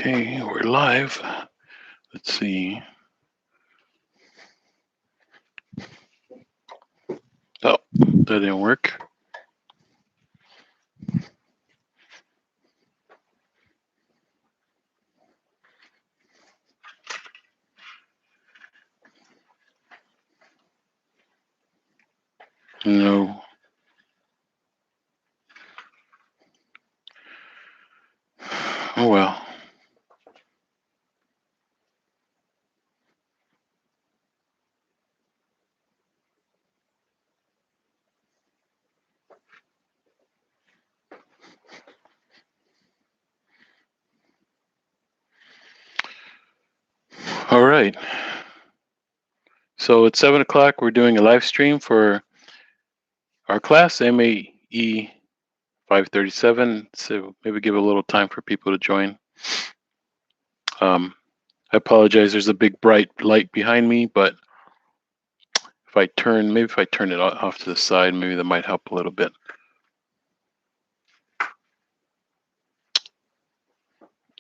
Okay, we're live. Let's see. Oh, that didn't work. No. Oh well. All right. So it's 7 o'clock. We're doing a live stream for our class, MAE 537. So maybe give a little time for people to join. I apologize. There's a big bright light behind me, but if I turn it off to the side, maybe that might help a little bit.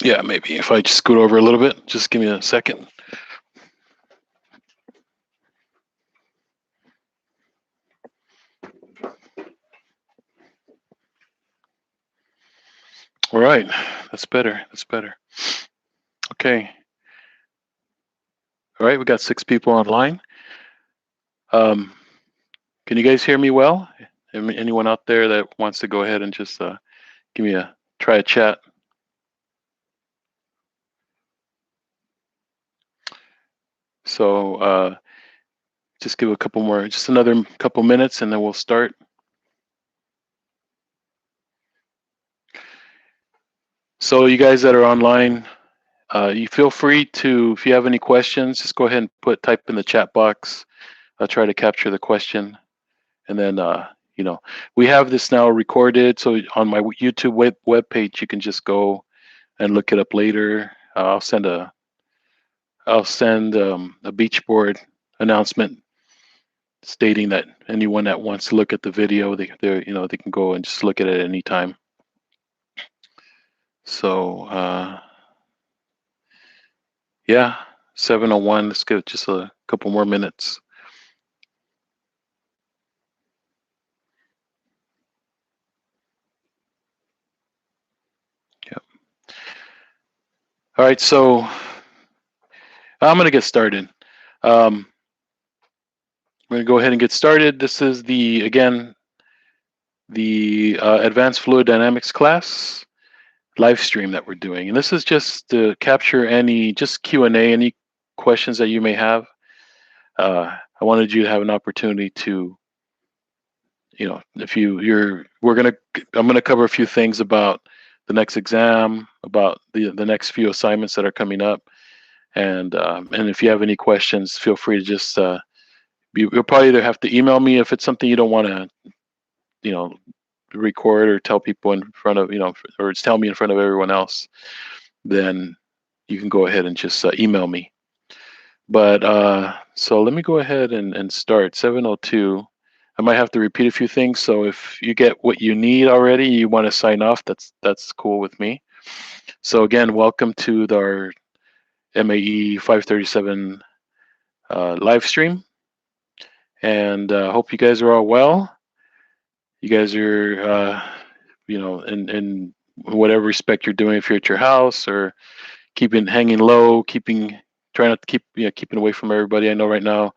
Yeah, maybe if I just scoot over a little bit, just give me a second. All right, that's better. That's better. Okay. All right, we got 6 people online. Can you guys hear me well? Anyone out there that wants to go ahead and just give me try a chat? So just give just another couple minutes, and then we'll start. So you guys that are online, you feel free to, if you have any questions, just go ahead and type in the chat box. I'll try to capture the question, and then we have this now recorded. So on my YouTube web page, you can just go and look it up later. I'll send a beach board announcement stating that anyone that wants to look at the video, they can go and just look at it at any time. So yeah, 7:01. Let's give it just a couple more minutes. Yep. All right, so I'm going to get started. I'm going to go ahead and get started. This is the Advanced Fluid Dynamics class live stream that we're doing, and this is just to capture any Q&A, any questions that you may have. I wanted you to have an opportunity to, I'm gonna cover a few things about the next exam, about the next few assignments that are coming up, and if you have any questions, feel free to just you'll probably either have to email me if it's something you don't want to, record or tell people in front of, or tell me in front of everyone else. Then you can go ahead and just email me. But so let me go ahead and start. 7:02. I might have to repeat a few things. So if you get what you need already, you want to sign off, that's cool with me. So again, welcome to our MAE 537 live stream. And hope you guys are all well. You guys are, in whatever respect you're doing, if you're at your house or hanging low, trying not to keeping away from everybody. I know right now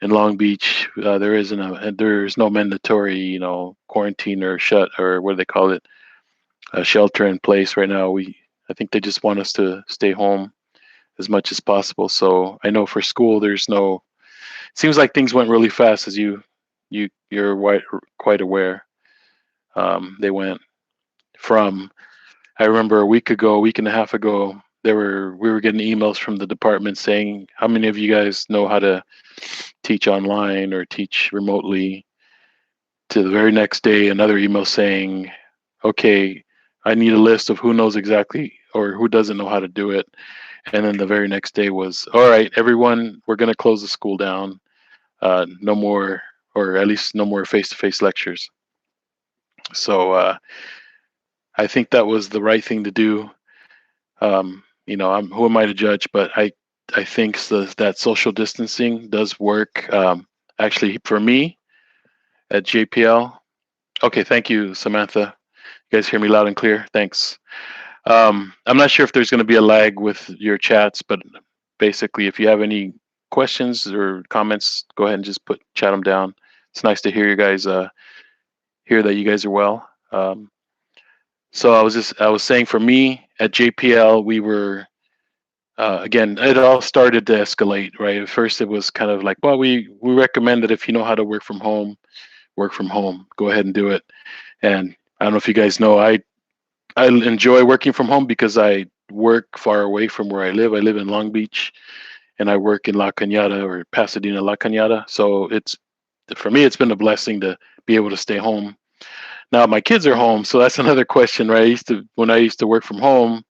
in Long Beach, there's no mandatory, quarantine or what do they call it? Shelter in place right now. I think they just want us to stay home as much as possible. So I know for school, seems like things went really fast, as you're quite aware. They went from, I remember a week and a half ago, we were getting emails from the department saying, how many of you guys know how to teach online or teach remotely? To the very next day, another email saying, okay, I need a list of who knows exactly or who doesn't know how to do it. And then the very next day was, all right, everyone, we're going to close the school down. No more, or at least no more face-to-face lectures. So I think that was the right thing to do. who am I to judge? But I think that social distancing does work. Actually, for me at JPL. Okay, thank you, Samantha. You guys hear me loud and clear? Thanks. I'm not sure if there's going to be a lag with your chats, but basically, if you have any questions or comments, go ahead and just chat them down. It's nice to hear you guys, hear that you guys are well. So I was saying, for me at JPL, we were, again, it all started to escalate, right? At first, it was kind of like, well, we recommend that if you know how to work from home, work from home. Go ahead and do it. And I don't know if you guys know, I enjoy working from home because I work far away from where I live. I live in Long Beach, and I work in La Cañada, or Pasadena, La Cañada. So for me, it's been a blessing to be able to stay home. Now my kids are home, so that's another question, right? When I used to work from home,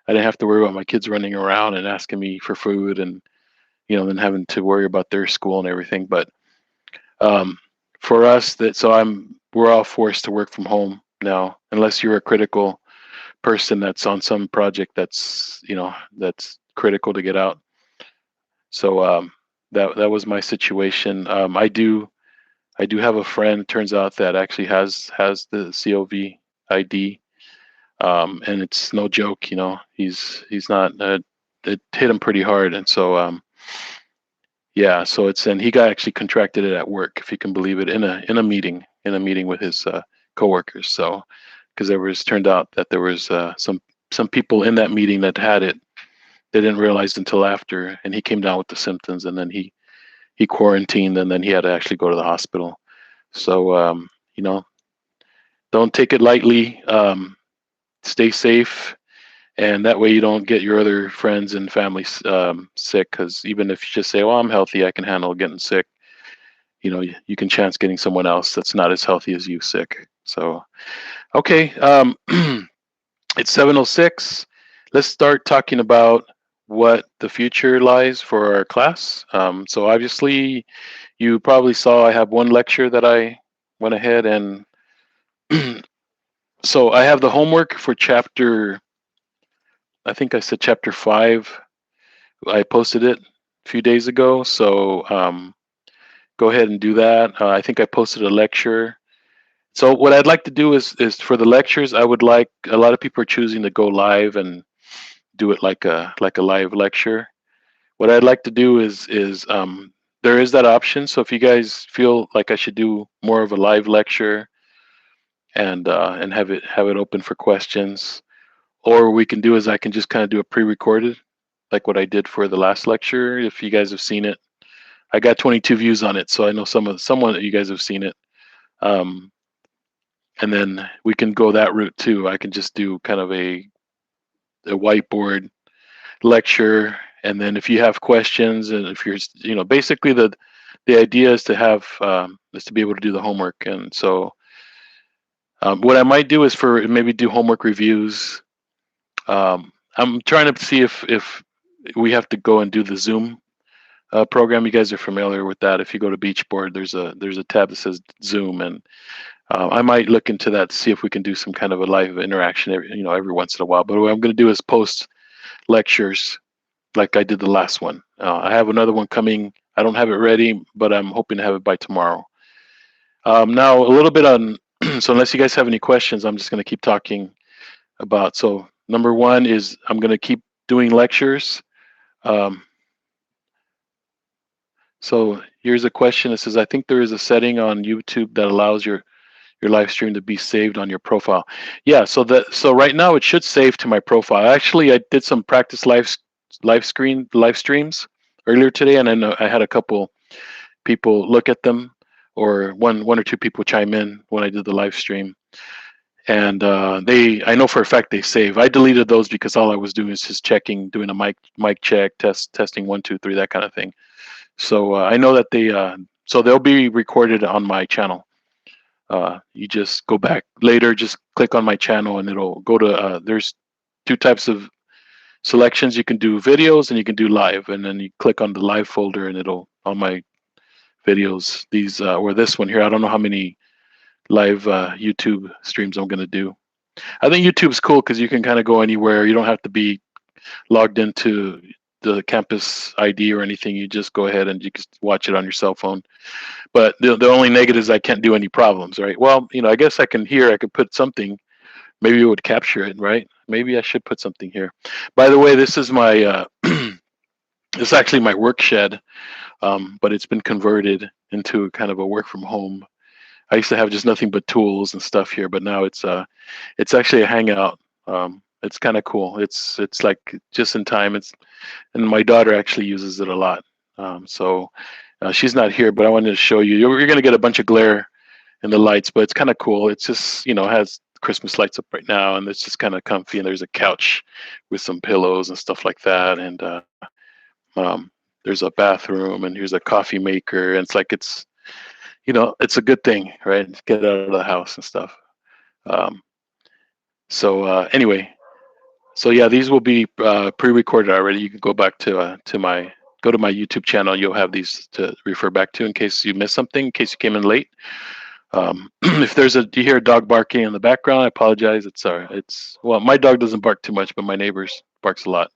I didn't have to worry about my kids running around and asking me for food, and then having to worry about their school and everything. But um, for us, we're all forced to work from home now, unless you're a critical person that's on some project that's critical to get out. So that was my situation. I do have a friend. Turns out that actually has the COVID ID, and it's no joke. He's not. It hit him pretty hard, and so yeah. So and he got actually contracted it at work, if you can believe it, in a meeting with his coworkers. So because turned out that there was some people in that meeting that had it. They didn't realize until after, and he came down with the symptoms, and then he quarantined, and then he had to actually go to the hospital. So don't take it lightly. Stay safe, and that way you don't get your other friends and family sick. Because even if you just say, "Well, I'm healthy, I can handle getting sick," you can chance getting someone else that's not as healthy as you sick. So okay, it's 7:06. Let's start talking about what the future lies for our class. So obviously, you probably saw I have one lecture that I went ahead and so I have the homework for I think I said chapter 5. I posted it a few days ago. So go ahead and do that. I think I posted a lecture. So what I'd like to do is for the lectures, I would like, a lot of people are choosing to go live and do it like a live lecture. What I'd like to do is there is that option. So if you guys feel like I should do more of a live lecture and have it open for questions, or we can do is I can just kind of do a pre-recorded, like what I did for the last lecture. If you guys have seen it, I got 22 views on it, so I know someone that you guys have seen it. Um, and then we can go that route too. I can just do kind of a whiteboard lecture, and then if you have questions, and if you're basically the idea is to have is to be able to do the homework. And so what I might do is for maybe do homework reviews. I'm trying to see if we have to go and do the Zoom program. You guys are familiar with that. If you go to Beachboard, there's a tab that says Zoom, and I might look into that to see if we can do some kind of a live interaction every once in a while. But what I'm going to do is post lectures like I did the last one. I have another one coming. I don't have it ready, but I'm hoping to have it by tomorrow. Now, a little bit on, so unless you guys have any questions, I'm just going to keep talking about. So number one is I'm going to keep doing lectures. Um, so here's a question. It says, I think there is a setting on YouTube that allows your live stream to be saved on your profile. Yeah, so right now it should save to my profile. Actually, I did some practice live streams earlier today, and I know I had a couple people look at them, or one or two people chime in when I did the live stream, and I know for a fact they save. I deleted those because all I was doing is just checking, doing a mic check, testing 1 2 3, that kind of thing. So I know that they'll be recorded on my channel. You just go back later, just click on my channel, and it'll go to there's two types of selections. You can do videos and you can do live, and then you click on the live folder, and it'll on my videos, these or this one here. I don't know how many live YouTube streams I'm going to do. I think YouTube's cool because you can kind of go anywhere. You don't have to be logged into the campus ID or anything. You just go ahead and you can watch it on your cell phone. But the only negative is I can't do any problems, right? Well, I guess I could put something. Maybe it would capture it, right? Maybe I should put something here. By the way, this is my it's actually my work shed, but it's been converted into kind of a work from home. I used to have just nothing but tools and stuff here, but now it's actually a hangout. It's kind of cool. It's like just in time. And my daughter actually uses it a lot. So she's not here, but I wanted to show you. You're going to get a bunch of glare in the lights, but it's kind of cool. It's just has Christmas lights up right now, and it's just kind of comfy. And there's a couch with some pillows and stuff like that, and um, there's a bathroom, and here's a coffee maker, and it's a good thing, right? Get out of the house and stuff. Um, anyway, so yeah, these will be pre-recorded already. You can go back to my YouTube channel. You'll have these to refer back to in case you missed something, in case you came in late. If you hear a dog barking in the background, I apologize. Well, my dog doesn't bark too much, but my neighbor's barks a lot.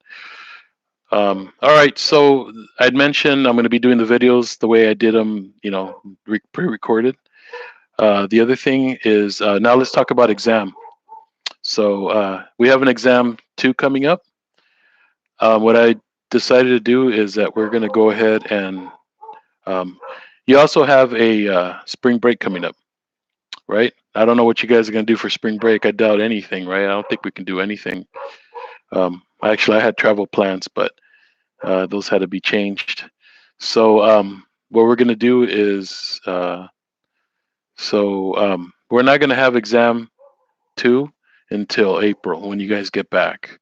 All right, so I'd mentioned I'm going to be doing the videos the way I did them, pre-recorded. The other thing is now let's talk about exam. So we have an exam 2 coming up. What I decided to do is that we're going to go ahead and you also have a spring break coming up, right? I don't know what you guys are going to do for spring break. I doubt anything, right? I don't think we can do anything. Actually, I had travel plans, but those had to be changed. So what we're going to do is, we're not going to have exam 2 until April when you guys get back.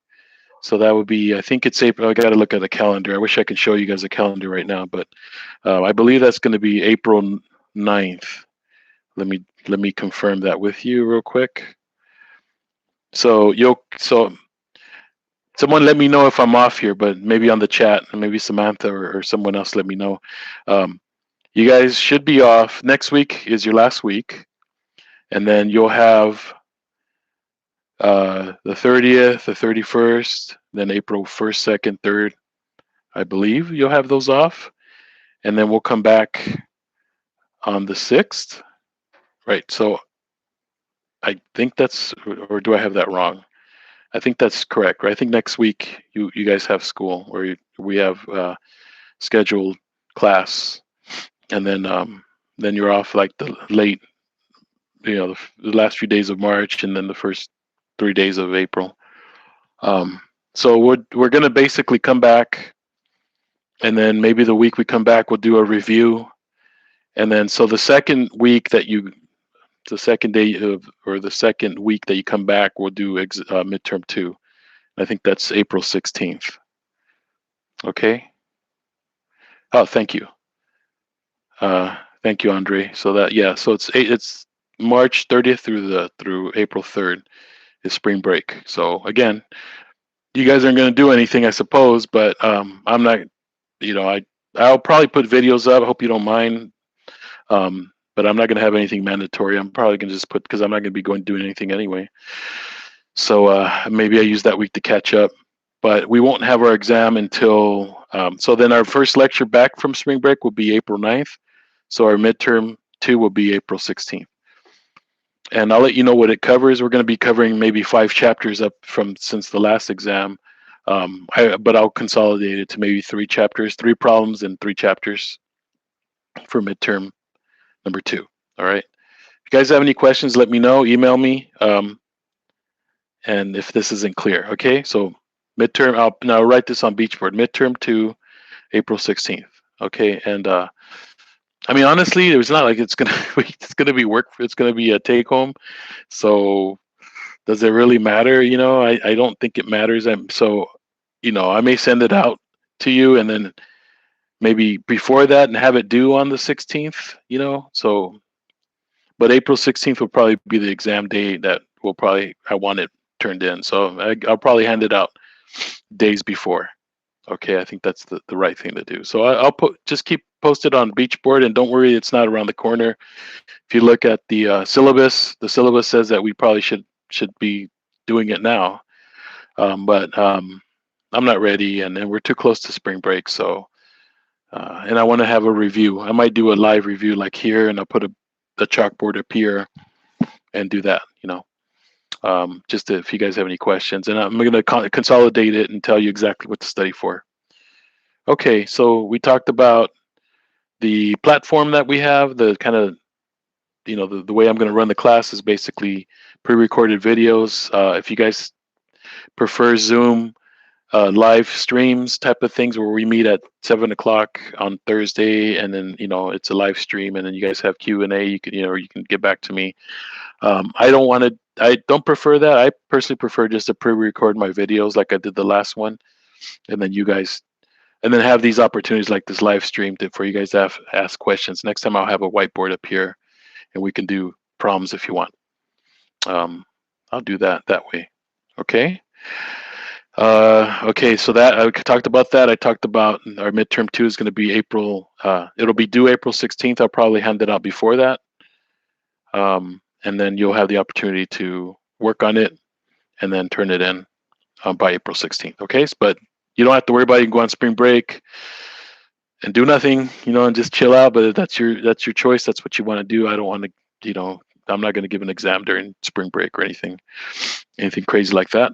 So that would be, I think it's April. I got to look at the calendar. I wish I could show you guys a calendar right now, but I believe that's going to be April 9th. Let me confirm that with you real quick. So someone let me know if I'm off here, but maybe on the chat, and maybe Samantha or someone else let me know. You guys should be off. Next week is your last week, and then you'll have the 30th, the 31st, then April 1st, 2nd, 3rd. I believe you'll have those off, and then we'll come back on the 6th, right? So I think that's, or do I have that wrong? I think that's correct, right? I think next week you guys have school, or we have scheduled class, and then you're off like the late, the last few days of March, and then the first 3 days of April. So we're gonna basically come back, and then maybe the week we come back, we'll do a review, and then so the second week that the second day of, or the second week that you come back, we'll do midterm 2. I think that's April 16th. Okay. Oh, thank you. Thank you, Andre. So so it's March 30th through April 3rd is spring break. So again, you guys aren't going to do anything, I suppose, but I'm not. I'll probably put videos up. I hope you don't mind. But I'm not going to have anything mandatory. I'm probably going to just put, because I'm not going to be doing anything anyway. So maybe I use that week to catch up. But we won't have our exam until, so then our first lecture back from spring break will be April 9th. So our midterm 2 will be April 16th. And I'll let you know what it covers. We're going to be covering maybe 5 chapters up since the last exam. But I'll consolidate it to maybe 3 chapters, 3 problems and 3 chapters for midterm number 2. All right. If you guys have any questions, let me know. Email me. And if this isn't clear, okay. So midterm, I'll now write this on Beachboard. Midterm 2, April 16th. Okay. And I mean, honestly, it's not like it's gonna be work. It's gonna be a take home. So does it really matter? I don't think it matters. I may send it out to you, and then maybe before that, and have it due on the 16th. So, but April 16th will probably be the exam day that I want it turned in. So I'll probably hand it out days before. Okay, I think that's the right thing to do. So I'll just keep posted on Beachboard, and don't worry, it's not around the corner. If you look at the syllabus, the syllabus says that we probably should be doing it now. But I'm not ready, and we're too close to spring break. So, and I want to have a review. I might do a live review like here, and I'll put a chalkboard up here and do that. Just if you guys have any questions, and I'm going to consolidate it and tell you exactly what to study for. Okay, so we talked about the platform that we have, the kind of, the way I'm going to run the class is basically pre-recorded videos. If you guys prefer Zoom live streams type of things where we meet at 7 o'clock on Thursday, and then it's a live stream, and then you guys have Q&A. You can you can get back to me. I don't prefer that. I personally prefer just to pre-record my videos like I did the last one, and then have these opportunities like this live stream for you guys to ask questions. Next time I'll have a whiteboard up here, and we can do problems if you want. I'll do that way. Okay. Okay, so that I talked about that. I talked about our midterm 2 is going to be April. It'll be due April 16th. I'll probably hand it out before that. And then you'll have the opportunity to work on it and then turn it in by April 16th. Okay, but you don't have to worry about it. You can go on spring break and do nothing, and just chill out. But that's your choice. That's what you want to do. I don't want to, I'm not going to give an exam during spring break or anything crazy like that.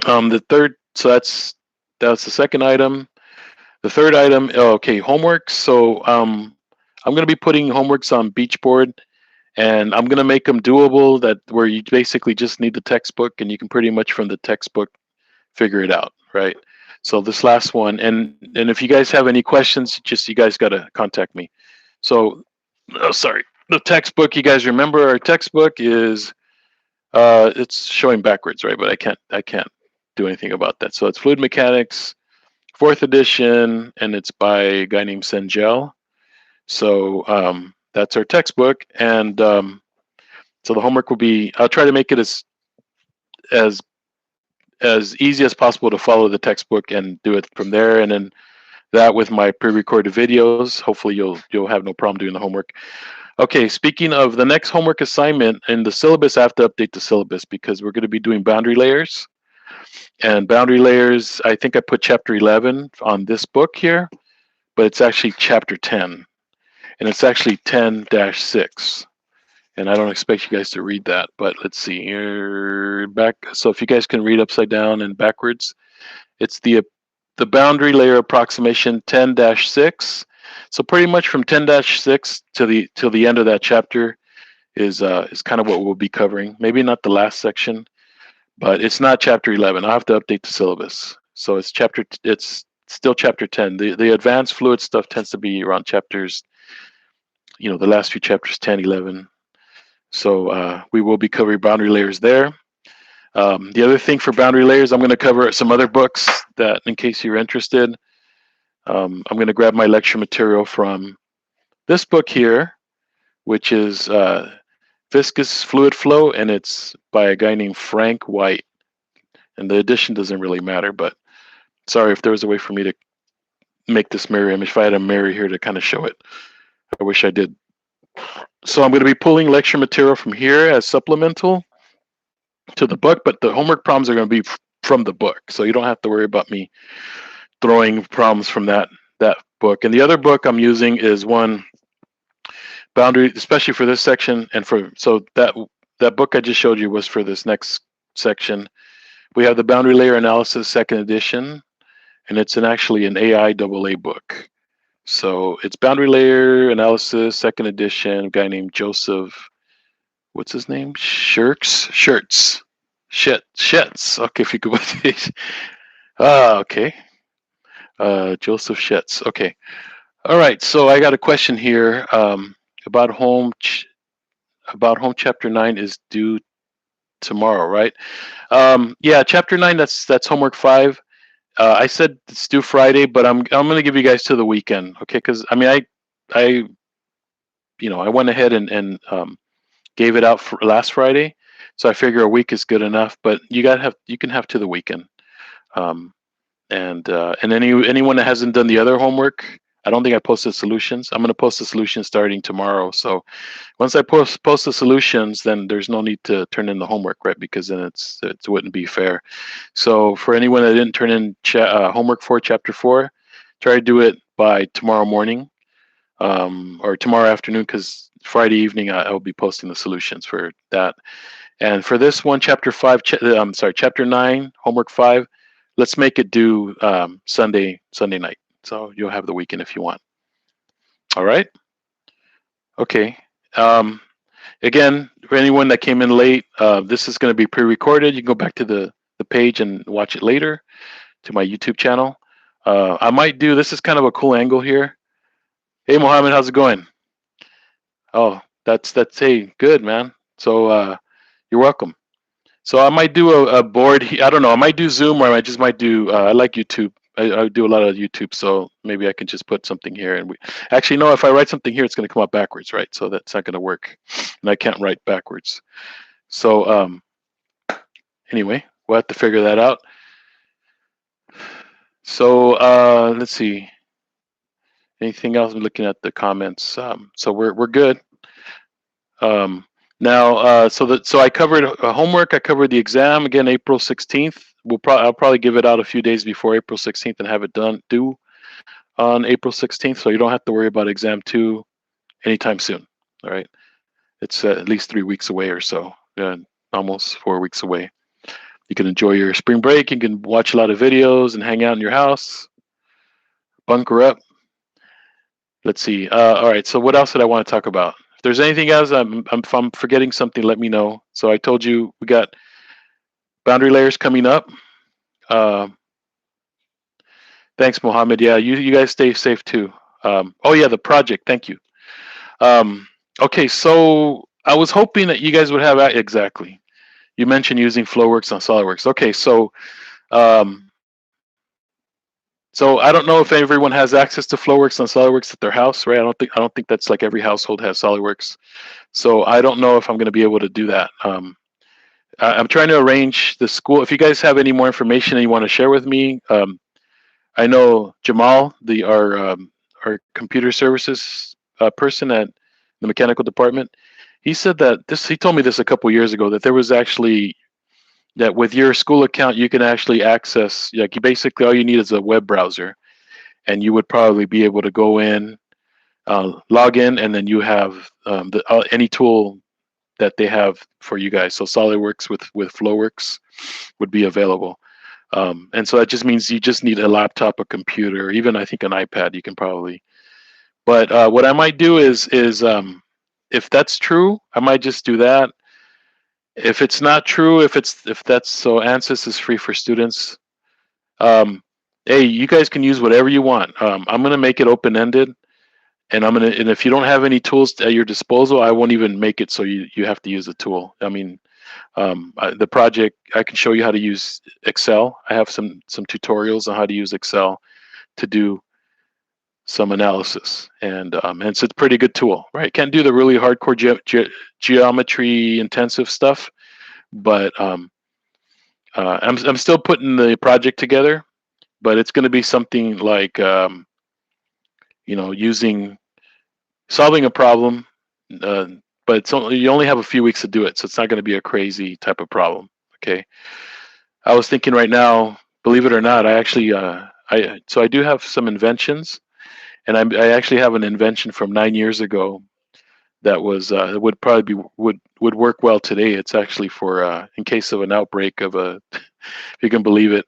The third, so that's the second item. The third item, okay, homework. So I'm going to be putting homeworks on Beachboard, and I'm going to make them doable, that where you basically just need the textbook, and you can pretty much from the textbook figure it out, right? So this last one, and if you guys have any questions, you guys got to contact me. So, sorry, the textbook, you guys remember our textbook is, it's showing backwards, right? But I can't do anything about that. So it's Fluid Mechanics, 4th edition, and it's by a guy named Sengel. So that's our textbook, and so the homework will be, I'll try to make it as easy as possible to follow the textbook and do it from there, and then that with my pre-recorded videos. Hopefully you'll have no problem doing the homework. Okay, speaking of the next homework assignment in the syllabus, I have to update the syllabus because we're going to be doing boundary layers. And boundary layers, I think I put chapter 11 on this book here, but it's actually chapter 10. And it's actually 10-6. And I don't expect you guys to read that, but let's see here, back. So if you guys can read upside down and backwards, it's the boundary layer approximation 10-6. So pretty much from 10-6 till the end of that chapter is kind of what we'll be covering. Maybe not the last section, but it's not chapter 11. I'll have to update the syllabus. So it's still chapter 10. The advanced fluid stuff tends to be around chapters, the last few chapters, 10, 11. So we will be covering boundary layers there. The other thing for boundary layers, I'm going to cover some other books that, in case you're interested, I'm going to grab my lecture material from this book here, which is Viscous Fluid Flow, and it's by a guy named Frank White. And the edition doesn't really matter, but sorry if there was a way for me to make this mirror image. If I had a mirror here to kind of show it, I wish I did. So I'm going to be pulling lecture material from here as supplemental to the book, but the homework problems are going to be from the book. So you don't have to worry about me throwing problems from that book. And the other book I'm using is one boundary, especially for this section, and so that book I just showed you was for this next section. We have the Boundary Layer Analysis 2nd edition, and it's actually an AIAA book. So it's Boundary Layer Analysis 2nd edition, a guy named Joseph, what's his name? Shirts. Okay, if you could put these. Okay. Joseph Schetz. Okay. All right. So I got a question here about home chapter 9 is due tomorrow, right? Yeah, chapter 9. That's homework 5. I said it's due Friday, but I'm going to give you guys to the weekend, okay? Because I mean, I went ahead and gave it out for last Friday, so I figure a week is good enough. But you can have to the weekend. And anyone that hasn't done the other homework, I don't think I posted solutions. I'm going to post the solutions starting tomorrow. So once I post the solutions, then there's no need to turn in the homework, right? Because then it wouldn't be fair. So for anyone that didn't turn in homework for chapter 4, try to do it by tomorrow morning, or tomorrow afternoon, because Friday evening I'll be posting the solutions for that. And for this one, chapter 9, homework 5, let's make it due Sunday night. So you'll have the weekend if you want. All right. Okay. Again, for anyone that came in late, this is going to be pre-recorded. You can go back to the page and watch it later to my YouTube channel. I might do, this is kind of a cool angle here. Hey, Mohammed, how's it going? Oh, that's hey, good, man. So you're welcome. So I might do a board. I don't know. I might do Zoom, or I just might do. I like YouTube. I do a lot of YouTube, so maybe I can just put something here. And we actually no. If I write something here, it's going to come out backwards, right? So that's not going to work, and I can't write backwards. So anyway, we'll have to figure that out. So let's see. Anything else? I'm looking at the comments. So we're good. Now, so I covered homework. I covered the exam again, April 16th. I'll probably give it out a few days before April 16th and have it due on April 16th, so you don't have to worry about exam 2 anytime soon. All right, it's at least 3 weeks away or so, almost 4 weeks away. You can enjoy your spring break. You can watch a lot of videos and hang out in your house, bunker up. Let's see. All right. So what else did I want to talk about? If there's anything else, if I'm forgetting something, let me know. So I told you we got boundary layers coming up. Thanks, Mohammed. Yeah, you guys stay safe too. Oh yeah, the project. Thank you. Okay, so I was hoping that you guys would have exactly. You mentioned using Flowworks on SolidWorks. Okay, so so I don't know if everyone has access to Flowworks on SolidWorks at their house, right? I don't think that's like every household has SolidWorks. So I don't know if I'm going to be able to do that. I'm trying to arrange the school. If you guys have any more information that you want to share with me, I know Jamal, our computer services person at the mechanical department. He said that he told me this a couple years ago, that there was actually that with your school account you can actually access, like, you basically all you need is a web browser, and you would probably be able to go in, log in, and then you have any tool that they have for you guys. So SolidWorks with Flowworks would be available. And so that just means you just need a laptop, a computer, even I think an iPad you can probably. But what I might do is if that's true, I might just do that. If it's not true, if that's so ANSYS is free for students. Hey, you guys can use whatever you want. I'm gonna make it open-ended, and and if you don't have any tools at your disposal, I won't even make it so you have to use a tool. I mean, the project, I can show you how to use Excel. I have some tutorials on how to use Excel to do some analysis, and it's a pretty good tool, right? Can't do the really hardcore geometry intensive stuff, but I'm still putting the project together, but it's going to be something like solving a problem, but you only have a few weeks to do it, so it's not going to be a crazy type of problem. Okay, I was thinking right now, believe it or not, I actually I do have some inventions, and I actually have an invention from 9 years ago that would probably be would work well today. It's actually for in case of an outbreak of a, if you can believe it.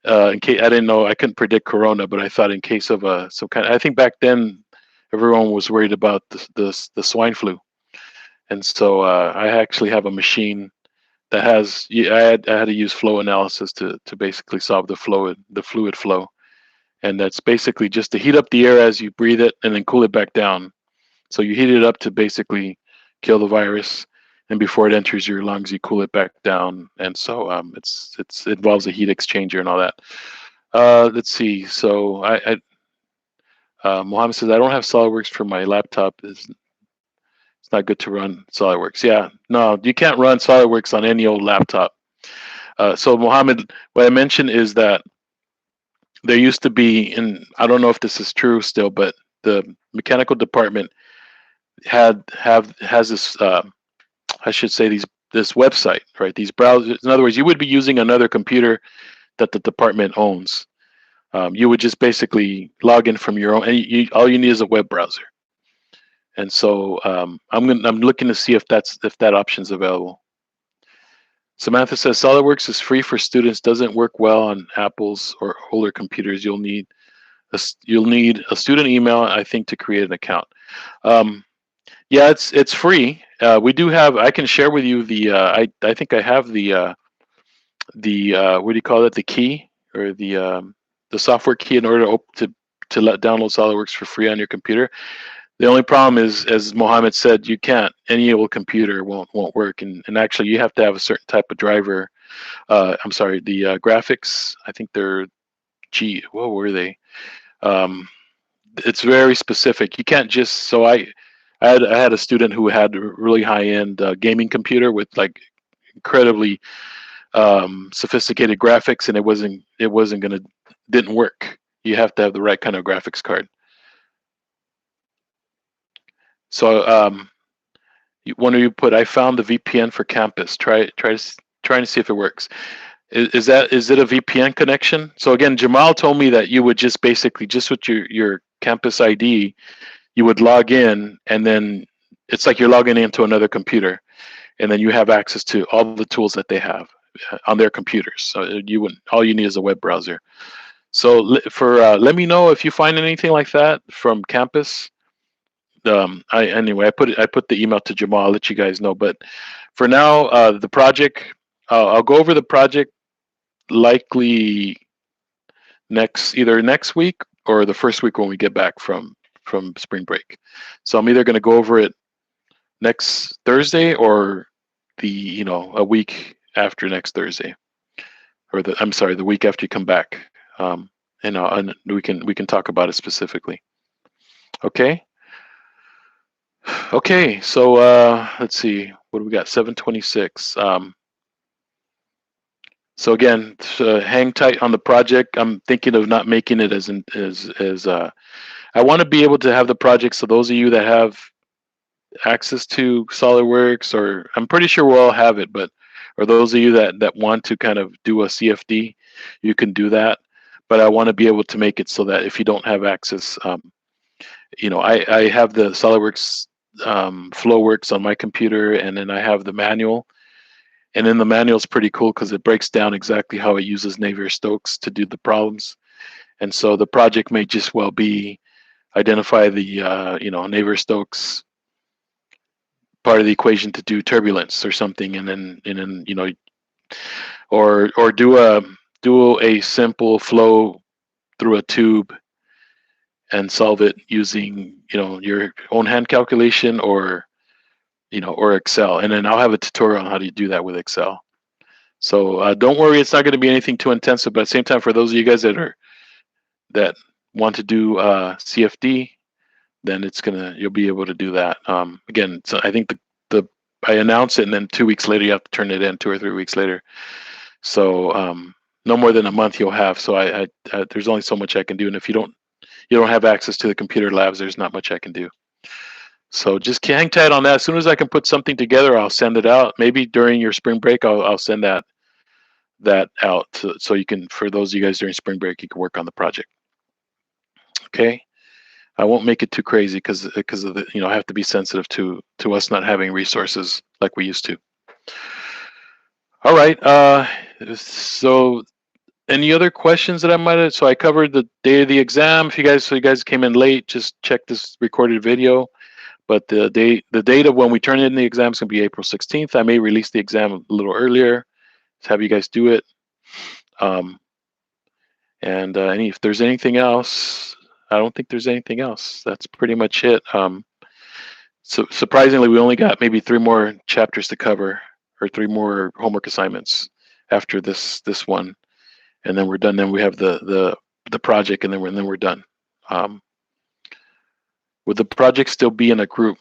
In case, I didn't know, I couldn't predict Corona, but I thought in case of some kind. I think back then everyone was worried about the swine flu, and so I actually have a machine that has. I had to use flow analysis to basically solve the fluid flow, and that's basically just to heat up the air as you breathe it and then cool it back down. So you heat it up to basically kill the virus, and before it enters your lungs, you cool it back down. And so it involves a heat exchanger and all that. Let's see. So Mohammed says I don't have SolidWorks for my laptop. It's not good to run SolidWorks. Yeah, no, you can't run SolidWorks on any old laptop. So Mohammed, what I mentioned is that there used to be, and I don't know if this is true still, but the mechanical department has this, I should say, this website, right? These browsers. In other words, you would be using another computer that the department owns. You would just basically log in from your own, and all you need is a web browser. And so I'm looking to see if that option's available. Samantha says SolidWorks is free for students. Doesn't work well on Apple's or older computers. You'll need a student email, I think, to create an account. Yeah, it's free. We do have. I can share with you the. I think I have the what do you call it? The key, or the software key, in order to let download SolidWorks for free on your computer. The only problem is, as Mohammed said, you can't. Any old computer won't work, and actually you have to have a certain type of driver. I'm sorry, the graphics. I think they're What were they? Um, it's very specific. You can't just. So I had a student who had a really high end gaming computer with like incredibly sophisticated graphics, and it wasn't gonna didn't work. You have to have the right kind of graphics card. So one of you put, I found the VPN for campus. Trying to see if it works. Is it a VPN connection? So again, Jamal told me that you would just basically, just with your campus ID, you would log in, and then it's like you're logging into another computer, and then you have access to all the tools that they have on their computers. So you wouldn't. All you need is a web browser. So let me know if you find anything like that from campus. I put the email to Jamal. I'll let you guys know. But for now, the project, I'll go over the project likely either next week or the first week when we get back from spring break. So I'm either going to go over it next Thursday, or a week after next Thursday, or the week after you come back. And we can talk about it specifically. Okay. Okay. So let's see. What do we got? 7:26. So again, hang tight on the project. I'm thinking of not making it as I want to be able to have the project. So those of you that have access to SolidWorks, or I'm pretty sure we'll all have it, but or those of you that want to kind of do a CFD, you can do that. But I want to be able to make it so that if you don't have access, I have the SolidWorks FlowWorks on my computer, and then I have the manual. And then the manual is pretty cool because it breaks down exactly how it uses Navier-Stokes to do the problems. And so the project may just well be identify the Navier-Stokes part of the equation to do turbulence or something, and then or do a simple flow through a tube and solve it using your own hand calculation, or Excel. And then I'll have a tutorial on how to do that with Excel. So don't worry, it's not going to be anything too intensive. But at the same time, for those of you guys that want to do CFD, then you'll be able to do that. Again, so I think I announce it, and then 2 weeks later you have to turn it in, 2 or 3 weeks later. So no more than a month you'll have. So I there's only so much I can do, and if you don't have access to the computer labs, there's not much I can do. So just hang tight on that. As soon as I can put something together, I'll send it out. Maybe during your spring break, I'll send that out, so you can, for those of you guys during spring break, you can work on the project. Okay. I won't make it too crazy because of the, I have to be sensitive to us not having resources like we used to. All right. So any other questions that I might have? So I covered the day of the exam. If you guys came in late, just check this recorded video. But the date of when we turn in the exam is going to be April 16th. I may release the exam a little earlier to have you guys do it. And if there's anything else, I don't think there's anything else. That's pretty much it. So surprisingly, we only got maybe 3 more chapters to cover, or 3 more homework assignments after this one, and then we're done. Then we have the project, and then we're done. Would the project still be in a group?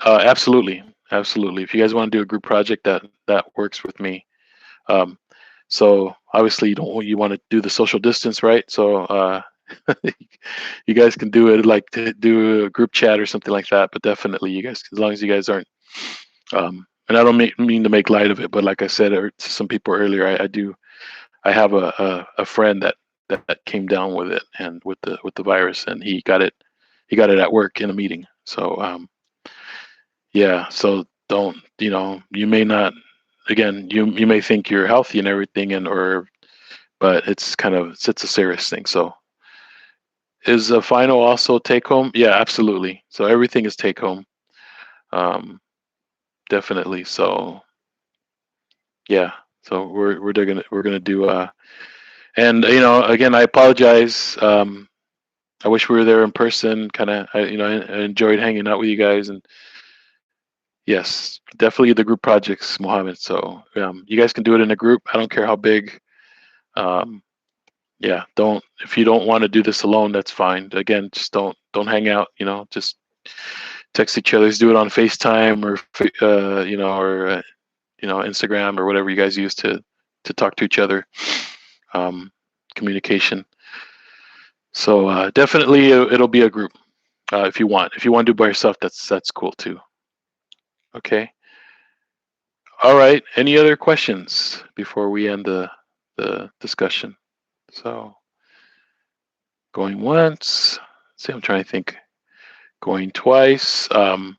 Absolutely. If you guys want to do a group project, that works with me. So obviously you want to do the social distance, right? So you guys can do it like to do a group chat or something like that. But definitely, you guys, as long as you guys aren't, and I don't mean to make light of it, but like I said to some people earlier, I do. I have a friend that came down with it and with the virus, and he got it at work in a meeting. So yeah, so don't, you may not, again, you may think you're healthy and everything, but it's a serious thing. So is the final also take home? Yeah, absolutely. So everything is take home. Um, definitely. So yeah, so we're gonna do and again, I apologize. I wish we were there in person. Kind of, I enjoyed hanging out with you guys, and yes, definitely the group projects, Mohammed. So you guys can do it in a group. I don't care how big. Um, yeah, don't if you don't want to do this alone, that's fine. Again, just don't hang out. Just text each other. Just do it on FaceTime or Instagram or whatever you guys use to talk to each other. Um, communication. So definitely it'll be a group if you want. If you want to do it by yourself, that's cool too. Okay. All right. Any other questions before we end the discussion? So going once. See, I'm trying to think. Going twice. I'm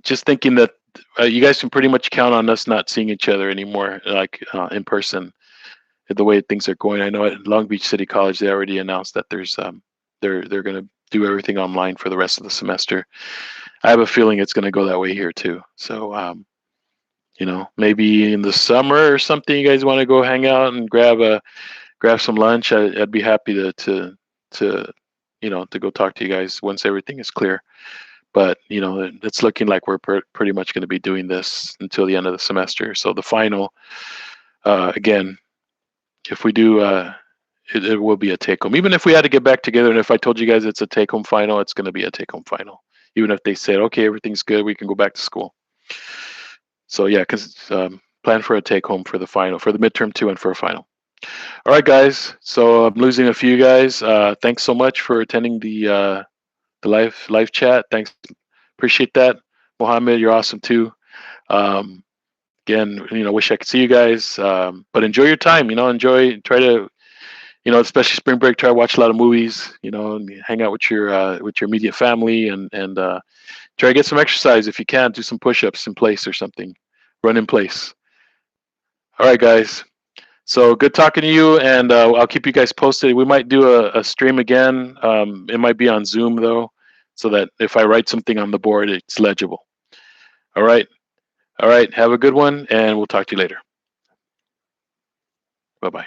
just thinking that you guys can pretty much count on us not seeing each other anymore, like in person. The way things are going, I know at Long Beach City College they already announced that they're going to do everything online for the rest of the semester. I have a feeling it's going to go that way here too. So maybe in the summer or something, you guys want to go hang out and grab some lunch. I'd be happy to to go talk to you guys once everything is clear. But it's looking like we're pretty much going to be doing this until the end of the semester. So the final, again, if we do, it will be a take home. Even if we had to get back together, and if I told you guys it's a take home final, it's going to be a take home final. Even if they said, okay, everything's good, we can go back to school. So yeah, because plan for a take home for the final, for the midterm two, and for a final. All right, guys. So I'm losing a few guys. Thanks so much for attending the live chat. Thanks, appreciate that, Mohammed. You're awesome too. Um, Again, wish I could see you guys. But enjoy your time. Try to, especially spring break. Try to watch a lot of movies. And hang out with your immediate family, and try to get some exercise if you can. Do some push-ups in place or something. Run in place. All right, guys. So good talking to you, and I'll keep you guys posted. We might do a stream again. It might be on Zoom though, so that if I write something on the board, it's legible. All right. All right. Have a good one, and we'll talk to you later. Bye bye.